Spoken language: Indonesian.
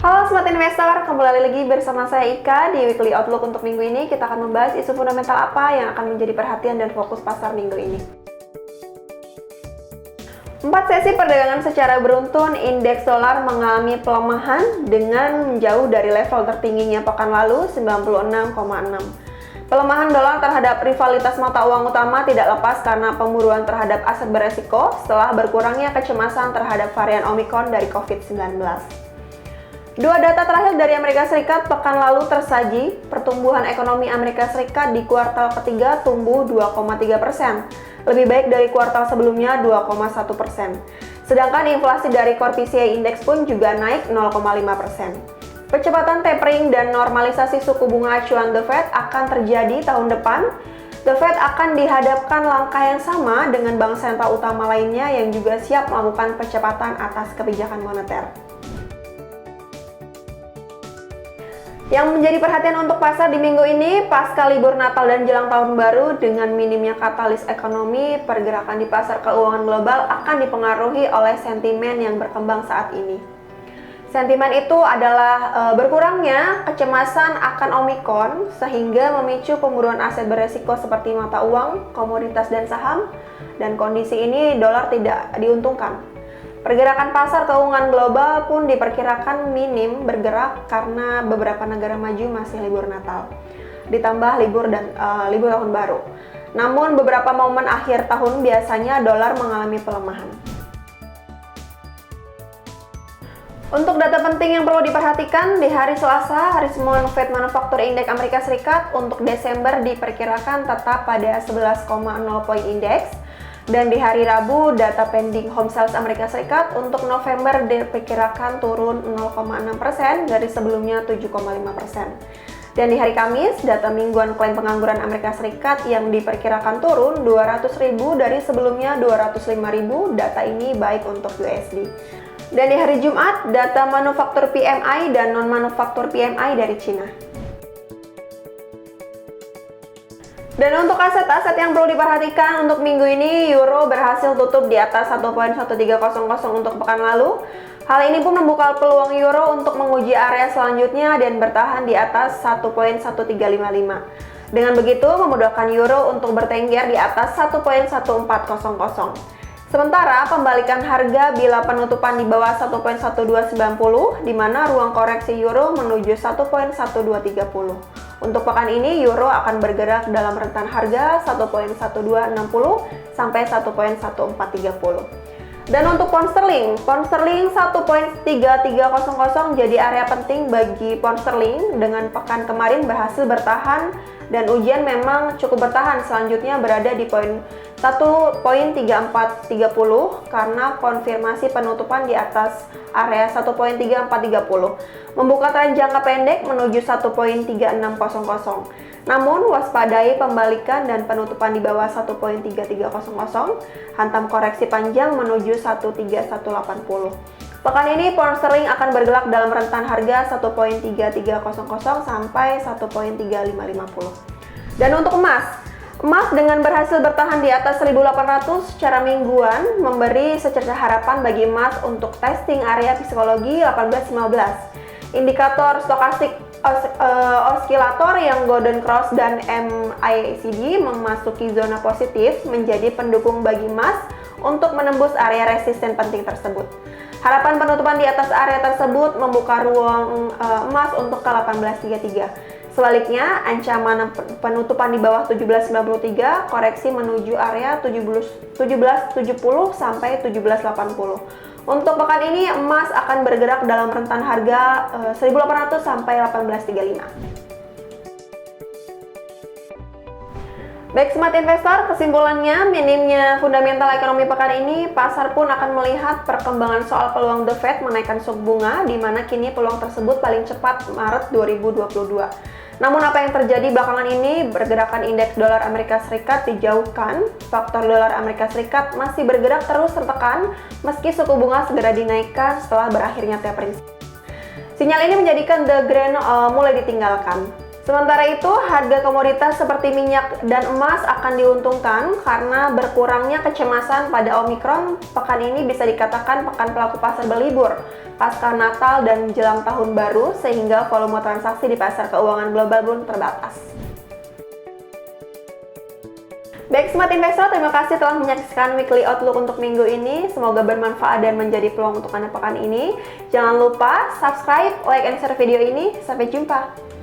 Halo Smart Investor, kembali lagi bersama saya Ika di Weekly Outlook. Untuk minggu ini kita akan membahas isu fundamental apa yang akan menjadi perhatian dan fokus pasar minggu ini. 4 sesi perdagangan secara beruntun, indeks dolar mengalami pelemahan dengan menjauh dari level tertingginya pekan lalu 96,6. Pelemahan dolar terhadap rivalitas mata uang utama tidak lepas karena pemburuan terhadap aset beresiko setelah berkurangnya kecemasan terhadap varian Omicron dari COVID-19. Dua data terakhir dari Amerika Serikat pekan lalu tersaji. Pertumbuhan ekonomi Amerika Serikat di kuartal ketiga tumbuh 2,3%, lebih baik dari kuartal sebelumnya 2,1%. Sedangkan inflasi dari Core PCE Index pun juga naik 0,5%. Percepatan tapering dan normalisasi suku bunga acuan The Fed akan terjadi tahun depan. The Fed akan dihadapkan langkah yang sama dengan bank sentral utama lainnya yang juga siap melakukan percepatan atas kebijakan moneter. Yang menjadi perhatian untuk pasar di minggu ini, pasca libur Natal dan jelang tahun baru, dengan minimnya katalis ekonomi, pergerakan di pasar keuangan global akan dipengaruhi oleh sentimen yang berkembang saat ini. Sentimen itu adalah berkurangnya kecemasan akan Omicron, sehingga memicu pemburuan aset beresiko seperti mata uang, komoditas, dan saham, dan kondisi ini dolar tidak diuntungkan. Pergerakan pasar keuangan global pun diperkirakan minim bergerak karena beberapa negara maju masih libur Natal, ditambah libur tahun baru. Namun beberapa momen akhir tahun biasanya dolar mengalami pelemahan. Untuk data penting yang perlu diperhatikan, di hari Selasa, hari semua Fed Manufacture Index Amerika Serikat untuk Desember diperkirakan tetap pada 11,0 poin indeks. Dan di hari Rabu, data pending home sales Amerika Serikat untuk November diperkirakan turun 0,6% dari sebelumnya 7,5%. Dan di hari Kamis, data mingguan klaim pengangguran Amerika Serikat yang diperkirakan turun 200.000 dari sebelumnya 205.000. Data ini baik untuk USD. Dan di hari Jumat, data manufaktur PMI dan non-manufaktur PMI dari Cina. Dan untuk aset-aset yang perlu diperhatikan untuk minggu ini, euro berhasil tutup di atas 1.1300 untuk pekan lalu. Hal ini pun membuka peluang euro untuk menguji area selanjutnya dan bertahan di atas 1.1355. Dengan begitu, memudahkan euro untuk bertengger di atas 1.1400. Sementara pembalikan harga bila penutupan di bawah 1.1290, di mana ruang koreksi euro menuju 1.1230. Untuk pekan ini, euro akan bergerak dalam rentan harga 1.1260 sampai 1.1430. Dan untuk pound sterling 1.3300 jadi area penting bagi pound sterling. Dengan pekan kemarin berhasil bertahan dan ujian memang cukup bertahan, selanjutnya berada di poin 1.3430 karena konfirmasi penutupan di atas area 1.3430, membuka tren jangka pendek menuju 1.3600. Namun waspadai pembalikan dan penutupan di bawah 1.3300, hantam koreksi panjang menuju 1.3180. Pekan ini pound sterling akan bergerak dalam rentan harga 1.3300 sampai 1.3550. Dan untuk emas dengan berhasil bertahan di atas 1.800 secara mingguan memberi secerca harapan bagi emas untuk testing area psikologi 1815. Indikator stokastik oskilator yang Golden Cross dan MACD memasuki zona positif menjadi pendukung bagi emas untuk menembus area resisten penting tersebut. Harapan penutupan di atas area tersebut membuka ruang emas untuk ke 1833. Sebaliknya, ancaman penutupan di bawah 1793, koreksi menuju area 1770 sampai 1780. Untuk pekan ini, emas akan bergerak dalam rentan harga 1.800 sampai 1835. Baik Smart Investor, kesimpulannya minimnya fundamental ekonomi pekan ini, pasar pun akan melihat perkembangan soal peluang The Fed menaikkan suku bunga, di mana kini peluang tersebut paling cepat Maret 2022. Namun apa yang terjadi belakangan ini, pergerakan indeks dolar Amerika Serikat dijauhkan, faktor dolar Amerika Serikat masih bergerak terus tertekan meski suku bunga segera dinaikkan setelah berakhirnya tapering. Sinyal ini menjadikan The Grain mulai ditinggalkan. Sementara itu, harga komoditas seperti minyak dan emas akan diuntungkan karena berkurangnya kecemasan pada Omikron. Pekan ini bisa dikatakan pekan pelaku pasar berlibur pasca Natal dan jelang tahun baru, sehingga volume transaksi di pasar keuangan global pun terbatas. Baik Smart Investor, terima kasih telah menyaksikan Weekly Outlook untuk minggu ini. Semoga bermanfaat dan menjadi peluang untuk Anda pekan ini. Jangan lupa subscribe, like, and share video ini. Sampai jumpa!